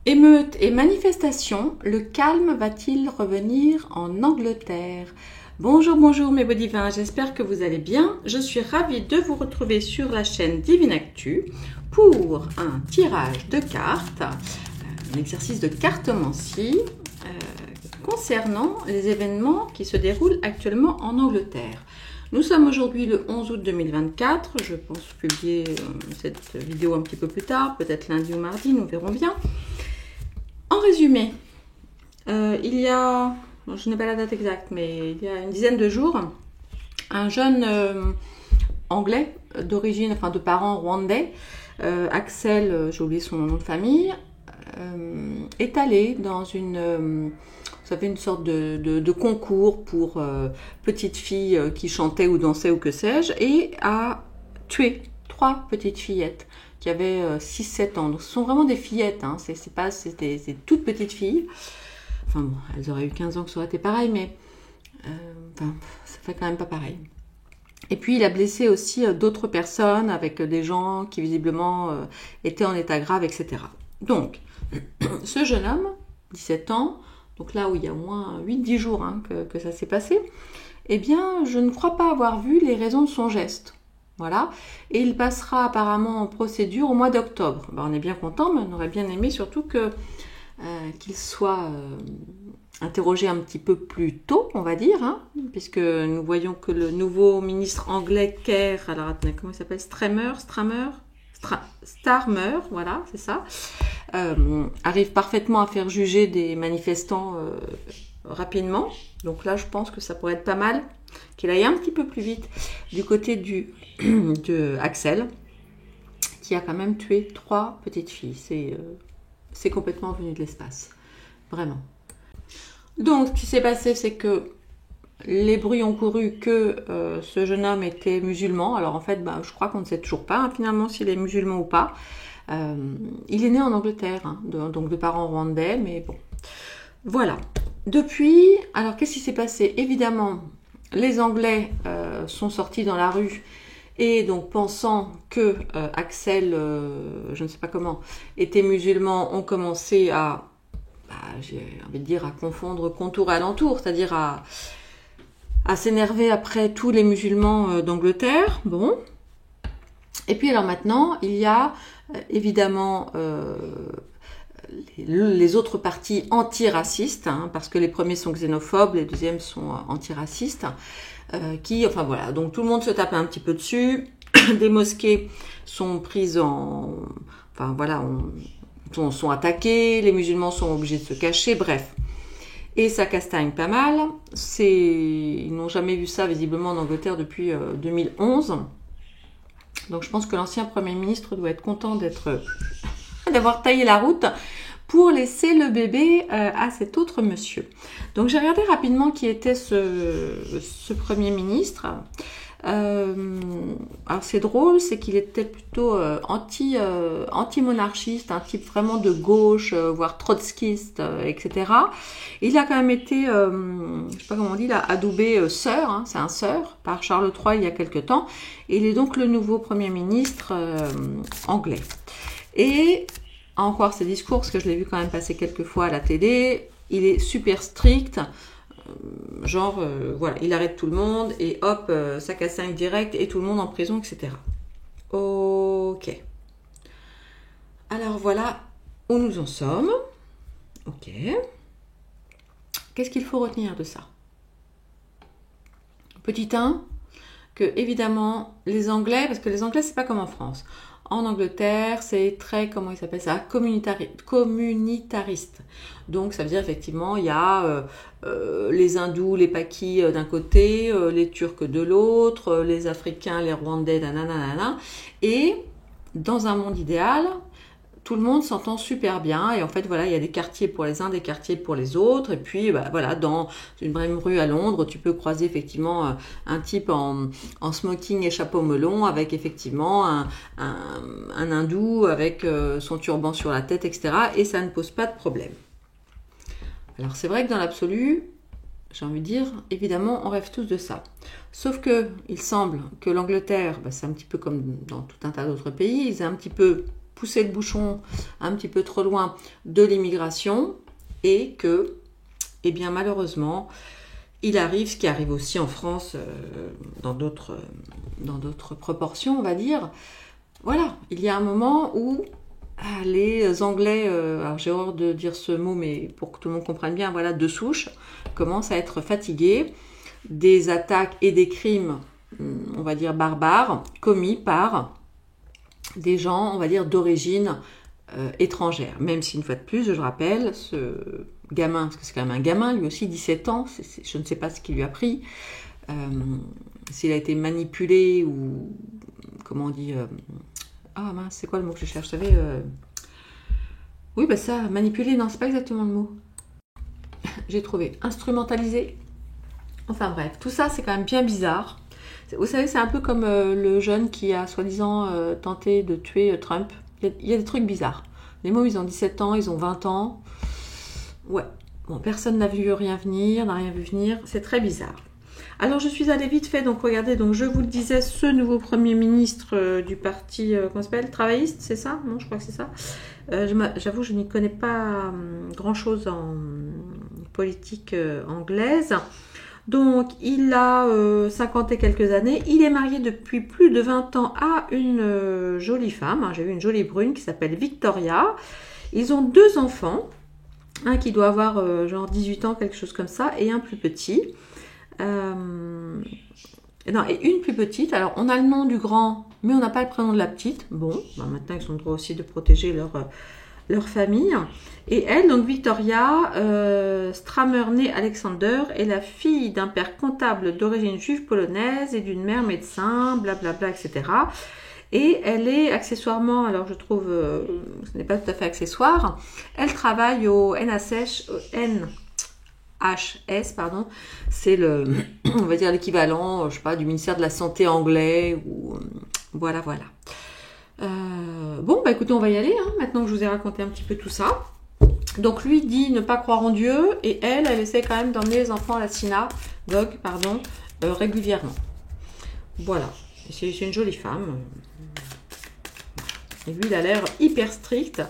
Émeutes et manifestations, le calme va-t-il revenir en Angleterre? Bonjour, bonjour mes beaux divins, j'espère que vous allez bien. Je suis ravie de vous retrouver sur la chaîne Divine Actu pour un tirage de cartes, un exercice de cartomancie concernant les événements qui se déroulent actuellement en Angleterre. Nous sommes aujourd'hui le 11 août 2024, je pense publier cette vidéo un petit peu plus tard, peut-être lundi ou mardi, nous verrons bien. En résumé, il y a, je n'ai pas la date exacte, mais il y a une dizaine de jours, un jeune anglais d'origine, enfin de parents rwandais, Axel, j'ai oublié son nom de famille, est allé dans une, vous savez, une sorte de concours pour petites filles qui chantaient ou dansaient ou que sais-je, et a tué 3 petites fillettes qui avaient 6-7 ans. Donc ce sont vraiment des fillettes, hein. C'est des toutes petites filles. Enfin bon, elles auraient eu 15 ans que ça aurait été pareil, mais enfin, ça fait quand même pas pareil. Et puis il a blessé aussi d'autres personnes avec des gens qui visiblement étaient en état grave, etc. Donc, ce jeune homme, 17 ans, donc là où il y a au moins 8-10 jours hein, que ça s'est passé, eh bien, je ne crois pas avoir vu les raisons de son geste. Voilà. Et il passera apparemment en procédure au mois d'octobre. Ben, on est bien content, mais on aurait bien aimé surtout qu'il soit interrogé un petit peu plus tôt, on va dire, hein, puisque nous voyons que le nouveau ministre anglais Keir, alors attendez, comment il s'appelle, Starmer, voilà, c'est ça, arrive parfaitement à faire juger des manifestants rapidement. Donc là, je pense que ça pourrait être pas mal qu'il aille un petit peu plus vite du côté de Axel, qui a quand même tué 3 petites filles. C'est complètement venu de l'espace. Vraiment. Donc, ce qui s'est passé, c'est que les bruits ont couru que ce jeune homme était musulman. Alors en fait, je crois qu'on ne sait toujours pas hein, finalement s'il est musulman ou pas. Il est né en Angleterre, hein, donc de parents rwandais, mais bon. Voilà. Depuis, alors qu'est-ce qui s'est passé? Évidemment, les Anglais sont sortis dans la rue et donc pensant que Axel, je ne sais pas comment, était musulman, ont commencé à, j'ai envie de dire, à confondre contour et alentour, c'est-à-dire à s'énerver après tous les musulmans d'Angleterre. Bon. Et puis alors maintenant, il y a évidemment les autres partis antiracistes, hein, parce que les premiers sont xénophobes, les deuxièmes sont antiracistes, qui, enfin voilà, donc tout le monde se tape un petit peu dessus, des mosquées sont prises en, enfin voilà, sont attaquées, les musulmans sont obligés de se cacher, bref. Et ça castagne pas mal, ils n'ont jamais vu ça visiblement en Angleterre depuis 2011, donc je pense que l'ancien Premier ministre doit être content d'avoir taillé la route pour laisser le bébé à cet autre monsieur. Donc j'ai regardé rapidement qui était ce Premier ministre. Alors c'est drôle, c'est qu'il était plutôt anti-monarchiste, un type vraiment de gauche, voire trotskiste, etc. Il a quand même été, je sais pas comment on dit là, adoubé sir, hein, c'est un sir, par Charles III il y a quelque temps. Et il est donc le nouveau Premier ministre anglais. Et à en croire ses discours, parce que je l'ai vu quand même passer quelques fois à la télé, il est super strict, genre, voilà, il arrête tout le monde, et hop, ça casse-5 direct, et tout le monde en prison, etc. Ok. Alors voilà où nous en sommes. Ok. Qu'est-ce qu'il faut retenir de ça? Petit 1, que évidemment, les Anglais, parce que les Anglais, c'est pas comme en France. En Angleterre, c'est très, comment il s'appelle ça, communitariste. Donc, ça veut dire effectivement, il y a les hindous, les pakis d'un côté, les turcs de l'autre, les africains, les rwandais, nanana. Et dans un monde idéal, tout le monde s'entend super bien. Et en fait, voilà, il y a des quartiers pour les uns, des quartiers pour les autres. Et puis, voilà, dans une même rue à Londres, tu peux croiser effectivement un type en smoking et chapeau melon avec effectivement un hindou avec son turban sur la tête, etc. Et ça ne pose pas de problème. Alors, c'est vrai que dans l'absolu, j'ai envie de dire, évidemment, on rêve tous de ça. Sauf que il semble que l'Angleterre, c'est un petit peu comme dans tout un tas d'autres pays, ils ont un petit peu poussé le bouchon un petit peu trop loin de l'immigration et que, eh bien malheureusement, il arrive ce qui arrive aussi en France, dans d'autres proportions, on va dire. Voilà, il y a un moment où les Anglais, alors j'ai horreur de dire ce mot, mais pour que tout le monde comprenne bien, voilà, de souche, commencent à être fatigués des attaques et des crimes, on va dire barbares, commis par des gens, on va dire, d'origine étrangère. Même si, une fois de plus, je le rappelle, ce gamin, parce que c'est quand même un gamin, lui aussi, 17 ans, je ne sais pas ce qui lui a pris, s'il a été manipulé ou, comment on dit, ah mince, c'est quoi le mot que je cherche, vous savez, oui, bah ça, manipuler, non, c'est pas exactement le mot. J'ai trouvé instrumentalisé. Enfin bref, tout ça, c'est quand même bien bizarre. Vous savez, c'est un peu comme le jeune qui a soi-disant tenté de tuer Trump. Il y a des trucs bizarres. Les mots, ils ont 17 ans, ils ont 20 ans. Ouais, bon, personne n'a vu rien venir, n'a rien vu venir. C'est très bizarre. Alors, je suis allée vite fait, donc regardez, donc je vous le disais, ce nouveau Premier ministre du parti, comment ça s'appelle, travailliste, c'est ça? Non, je crois que c'est ça. J'avoue, je n'y connais pas grand-chose en politique anglaise. Donc, il a 50 et quelques années. Il est marié depuis plus de 20 ans à une jolie femme. J'ai eu une jolie brune qui s'appelle Victoria. Ils ont 2 enfants. Un qui doit avoir genre 18 ans, quelque chose comme ça, et un plus petit. Non, et une plus petite. Alors, on a le nom du grand, mais on n'a pas le prénom de la petite. Bon, bah maintenant, ils ont le droit aussi de protéger leur famille. Et elle, donc Victoria Stramer-née Alexander, est la fille d'un père comptable d'origine juive polonaise et d'une mère médecin, blablabla, etc. Et elle est accessoirement, alors je trouve, ce n'est pas tout à fait accessoire, elle travaille au NHS, pardon, c'est le, on va dire l'équivalent, je sais pas, du ministère de la Santé anglais, ou voilà. Bon, bah écoutez, on va y aller, hein, maintenant que je vous ai raconté un petit peu tout ça. Donc lui dit ne pas croire en Dieu, et elle essaie quand même d'emmener les enfants à la synagogue, régulièrement. Voilà, c'est une jolie femme. Et lui, il a l'air hyper strict.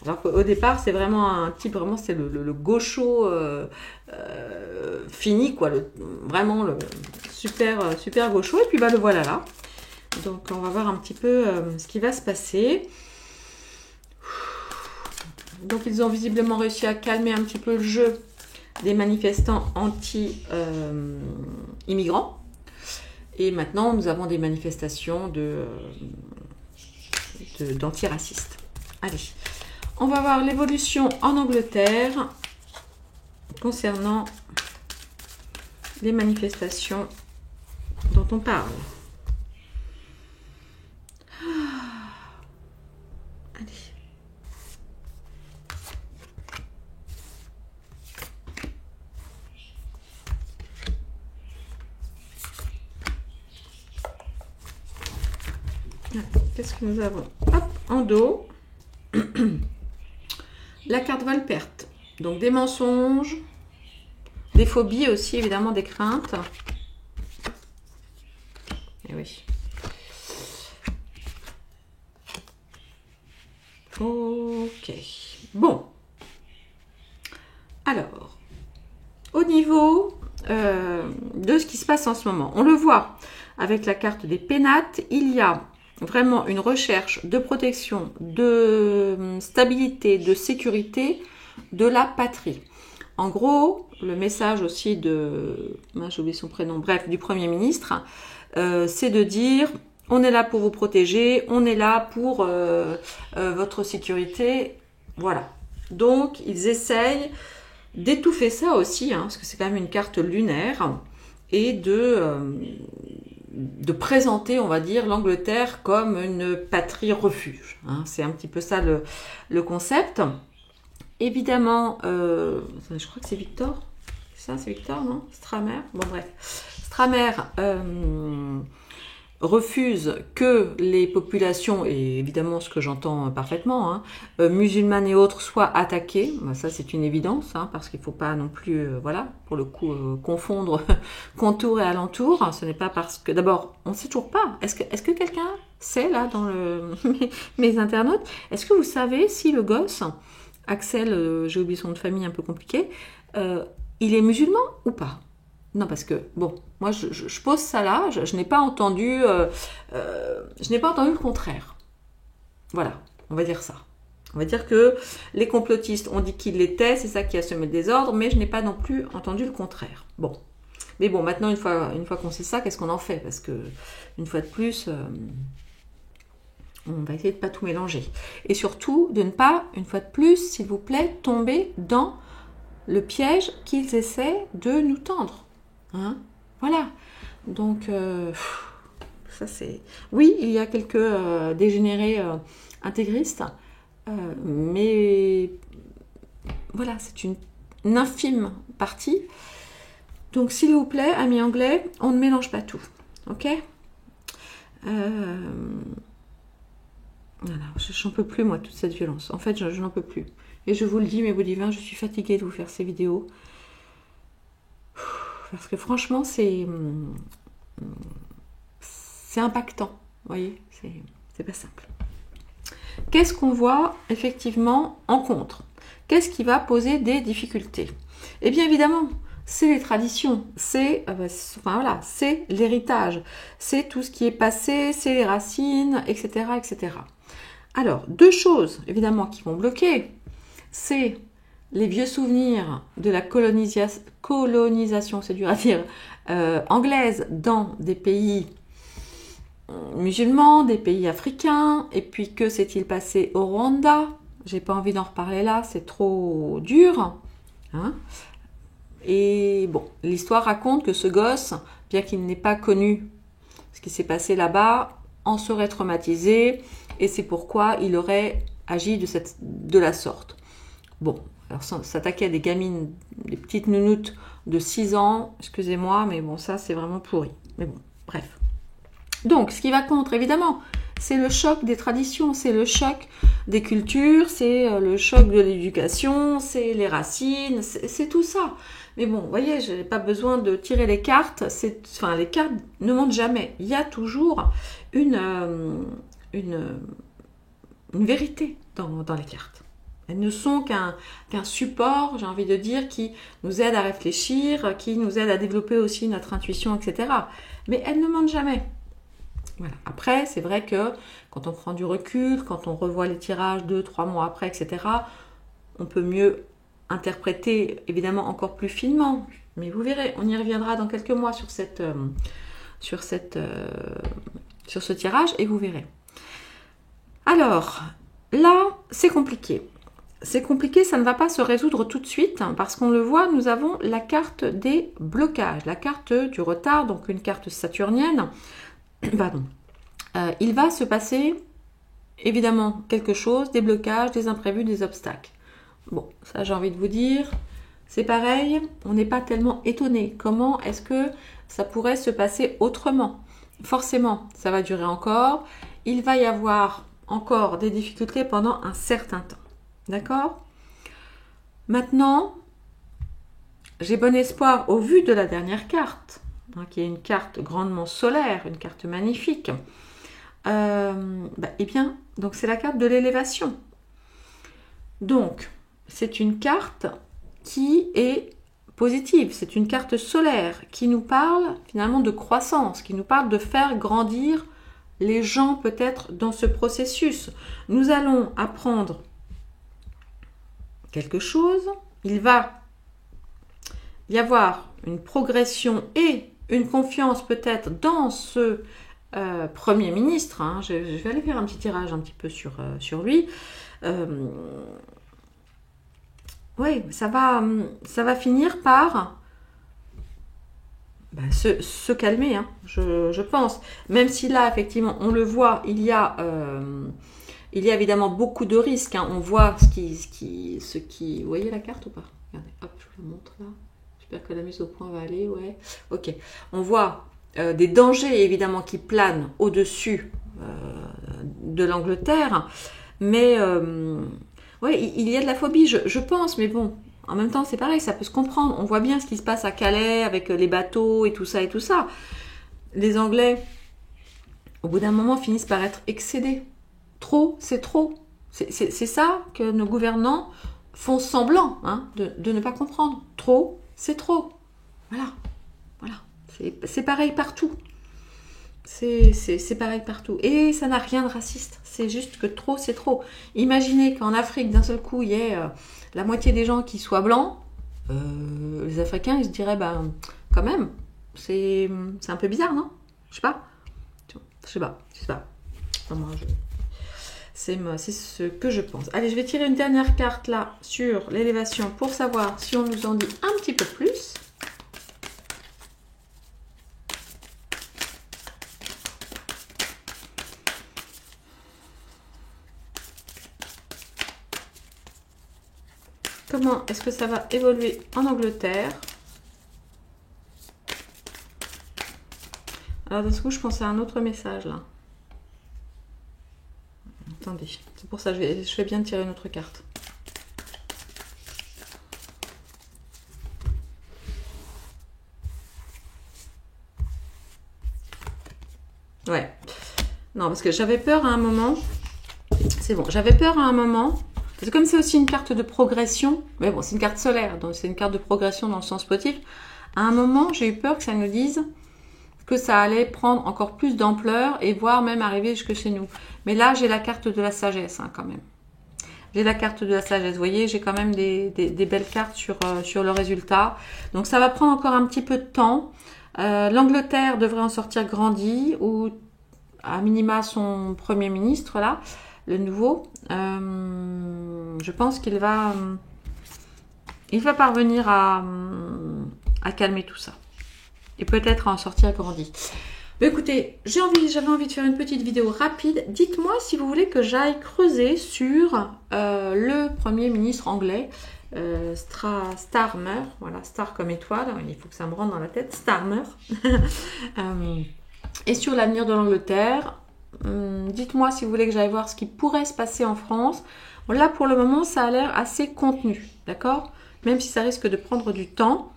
Alors qu'au départ, c'est vraiment un type, vraiment, c'est le gaucho fini, quoi. Vraiment le super gaucho. Et puis, bah, le voilà là. Donc, on va voir un petit peu ce qui va se passer. Donc, ils ont visiblement réussi à calmer un petit peu le jeu des manifestants anti-immigrants. Et maintenant, nous avons des manifestations d'antiracistes. Allez, on va voir l'évolution en Angleterre concernant les manifestations dont on parle. Allez. Qu'est-ce que nous avons? Hop, en dos, la carte Volperte. Donc des mensonges, des phobies aussi, évidemment des craintes. Et oui. Ok. Bon. Alors, au niveau de ce qui se passe en ce moment, on le voit avec la carte des pénates, il y a vraiment une recherche de protection, de stabilité, de sécurité de la patrie. En gros, le message aussi j'ai oublié son prénom, bref, du Premier ministre, c'est de dire, on est là pour vous protéger, on est là pour votre sécurité, voilà. Donc, ils essayent d'étouffer ça aussi, hein, parce que c'est quand même une carte lunaire, et de présenter, on va dire, l'Angleterre comme une patrie refuge. Hein. C'est un petit peu ça le concept. Évidemment, je crois que c'est Victor. C'est ça, c'est Victor, non? Stramer. Bon, bref. Stramer refuse que les populations, et évidemment ce que j'entends parfaitement, hein, musulmanes et autres, soient attaquées. Ben, ça c'est une évidence, hein, parce qu'il ne faut pas non plus, voilà, pour le coup, confondre contour et alentour. Ce n'est pas parce que, d'abord, on ne sait toujours pas. Est-ce que quelqu'un sait, là, dans mes internautes, est-ce que vous savez si le gosse, Axel, j'ai oublié son nom de famille un peu compliqué, il est musulman ou pas? Non, parce que, bon, moi, je pose ça là, je n'ai pas entendu le contraire. Voilà, on va dire ça. On va dire que les complotistes ont dit qu'il l'était, c'est ça qui a semé le désordre, mais je n'ai pas non plus entendu le contraire. Bon. Mais bon, maintenant, une fois qu'on sait ça, qu'est-ce qu'on en fait? Parce que, une fois de plus, on va essayer de ne pas tout mélanger. Et surtout, de ne pas, une fois de plus, s'il vous plaît, tomber dans le piège qu'ils essaient de nous tendre. Hein, voilà. Donc, ça c'est... Oui, il y a quelques dégénérés intégristes, mais voilà, c'est une infime partie. Donc, s'il vous plaît, amis anglais, on ne mélange pas tout. Ok? Voilà, j'en peux plus, moi, toute cette violence. En fait, je n'en peux plus. Et je vous le dis, mes beaux divins, je suis fatiguée de vous faire ces vidéos. Parce que franchement, c'est impactant. Vous voyez, c'est pas simple. Qu'est-ce qu'on voit effectivement en contre? Qu'est-ce qui va poser des difficultés? Eh bien, évidemment, c'est les traditions, c'est voilà, c'est l'héritage, c'est tout ce qui est passé, c'est les racines, etc., etc. Alors, deux choses, évidemment, qui vont bloquer, c'est les vieux souvenirs de la colonisation, c'est dur à dire, anglaise dans des pays musulmans, des pays africains, et puis que s'est-il passé au Rwanda? J'ai pas envie d'en reparler là, c'est trop dur. Hein, et bon, l'histoire raconte que ce gosse, bien qu'il n'ait pas connu ce qui s'est passé là-bas, en serait traumatisé, et c'est pourquoi il aurait agi de la sorte. Bon, alors s'attaquer à des gamines, des petites nounoutes de 6 ans, excusez-moi, mais bon, ça c'est vraiment pourri. Mais bon, bref. Donc, ce qui va contre, évidemment, c'est le choc des traditions, c'est le choc des cultures, c'est le choc de l'éducation, c'est les racines, c'est tout ça. Mais bon, vous voyez, je n'ai pas besoin de tirer les cartes, les cartes ne mentent jamais. Il y a toujours une vérité dans les cartes. Elles ne sont qu'un support, j'ai envie de dire, qui nous aide à réfléchir, qui nous aide à développer aussi notre intuition, etc. Mais elles ne mentent jamais. Voilà. Après, c'est vrai que quand on prend du recul, quand on revoit les tirages 2-3 mois après, etc., on peut mieux interpréter, évidemment, encore plus finement. Mais vous verrez, on y reviendra dans quelques mois sur ce tirage et vous verrez. Alors, là, c'est compliqué. C'est compliqué, ça ne va pas se résoudre tout de suite, hein, parce qu'on le voit, nous avons la carte des blocages, la carte du retard, donc une carte saturnienne. Pardon. Il va se passer, évidemment, quelque chose, des blocages, des imprévus, des obstacles. Bon, ça j'ai envie de vous dire, c'est pareil, on n'est pas tellement étonné. Comment est-ce que ça pourrait se passer autrement? Forcément, ça va durer encore. Il va y avoir encore des difficultés pendant un certain temps. D'accord? Maintenant, j'ai bon espoir au vu de la dernière carte, hein, qui est une carte grandement solaire, une carte magnifique. Eh bien, donc c'est la carte de l'élévation. Donc, c'est une carte qui est positive, c'est une carte solaire qui nous parle finalement de croissance, qui nous parle de faire grandir les gens peut-être dans ce processus. Nous allons apprendre quelque chose, il va y avoir une progression et une confiance peut-être dans ce Premier ministre. Hein. Je vais aller faire un petit tirage un petit peu sur lui. Oui, ça va finir par se calmer, hein, je pense. Même si là, effectivement, on le voit, il y a évidemment beaucoup de risques. Hein. On voit ce qui... Vous voyez la carte ou pas? Regardez, hop, je vous la montre là. J'espère que la mise au point va aller, ouais. Ok. On voit des dangers évidemment qui planent au-dessus de l'Angleterre, mais ouais, il y a de la phobie, je pense, mais bon, en même temps c'est pareil, ça peut se comprendre. On voit bien ce qui se passe à Calais avec les bateaux et tout ça et tout ça. Les Anglais, au bout d'un moment, finissent par être excédés. Trop, c'est trop. C'est ça que nos gouvernants font semblant de ne pas comprendre. Trop, c'est trop. Voilà. Voilà. C'est pareil partout. C'est pareil partout. Et ça n'a rien de raciste. C'est juste que trop, c'est trop. Imaginez qu'en Afrique, d'un seul coup, il y ait la moitié des gens qui soient blancs. Les Africains, ils se diraient, ben, quand même, c'est un peu bizarre, non? Je sais pas. Je sais pas. Enfin, c'est ce que je pense. Allez, je vais tirer une dernière carte là sur l'élévation pour savoir si on nous en dit un petit peu plus. Comment est-ce que ça va évoluer en Angleterre? Alors, d'un coup, je pensais à un autre message là. Attendez, c'est pour ça que je vais bien tirer une autre carte. Ouais. Non, parce que j'avais peur à un moment. C'est bon, j'avais peur à un moment. Parce que comme c'est aussi une carte de progression, mais bon, c'est une carte solaire, donc c'est une carte de progression dans le sens positif. À un moment, j'ai eu peur que ça nous dise que ça allait prendre encore plus d'ampleur et voire même arriver jusque chez nous. Mais là, j'ai la carte de la sagesse quand même. J'ai la carte de la sagesse. Vous voyez, j'ai quand même des belles cartes sur le résultat. Donc ça va prendre encore un petit peu de temps. L'Angleterre devrait en sortir grandie, ou à minima son Premier ministre, là, le nouveau. Je pense qu'il va parvenir à calmer tout ça. Et peut-être à en sortir grandi. Mais écoutez, j'avais envie de faire une petite vidéo rapide. Dites-moi si vous voulez que j'aille creuser sur le Premier ministre anglais, Starmer. Voilà, Star comme étoile, il faut que ça me rentre dans la tête, Starmer. Et sur l'avenir de l'Angleterre. Dites-moi si vous voulez que j'aille voir ce qui pourrait se passer en France. Bon, là, pour le moment, ça a l'air assez contenu, d'accord? Même si ça risque de prendre du temps.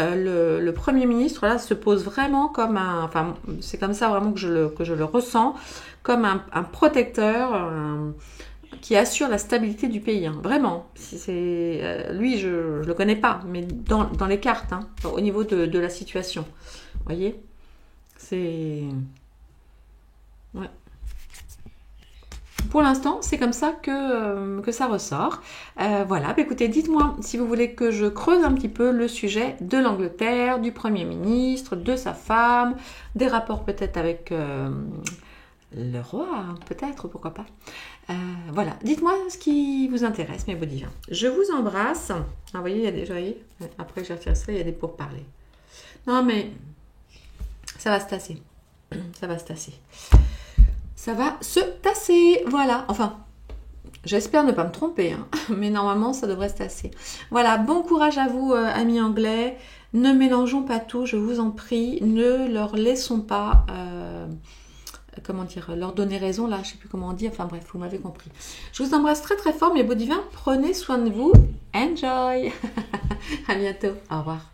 Le Premier ministre là se pose vraiment comme un, enfin c'est comme ça vraiment que je le ressens, comme un protecteur qui assure la stabilité du pays. Vraiment, lui je le connais pas, mais dans les cartes, au niveau de la situation, vous voyez, c'est ouais. Pour l'instant, c'est comme ça que ça ressort. Voilà, écoutez, dites-moi si vous voulez que je creuse un petit peu le sujet de l'Angleterre, du Premier ministre, de sa femme, des rapports peut-être avec le roi, peut-être, pourquoi pas. Voilà, dites-moi ce qui vous intéresse, mes beaux divins. Je vous embrasse. Ah, vous voyez, il y a déjà, après que j'ai retiré ça, il y a des pourparlers. Non, mais ça va se tasser. Ça va se tasser. Ça va se tasser, voilà. Enfin, j'espère ne pas me tromper, mais normalement, ça devrait se tasser. Voilà, bon courage à vous, amis anglais. Ne mélangeons pas tout, je vous en prie. Ne leur laissons pas, comment dire, leur donner raison, là, je ne sais plus comment on dit. Enfin bref, vous m'avez compris. Je vous embrasse très très fort, mes beaux divins. Prenez soin de vous. Enjoy. À bientôt. Au revoir.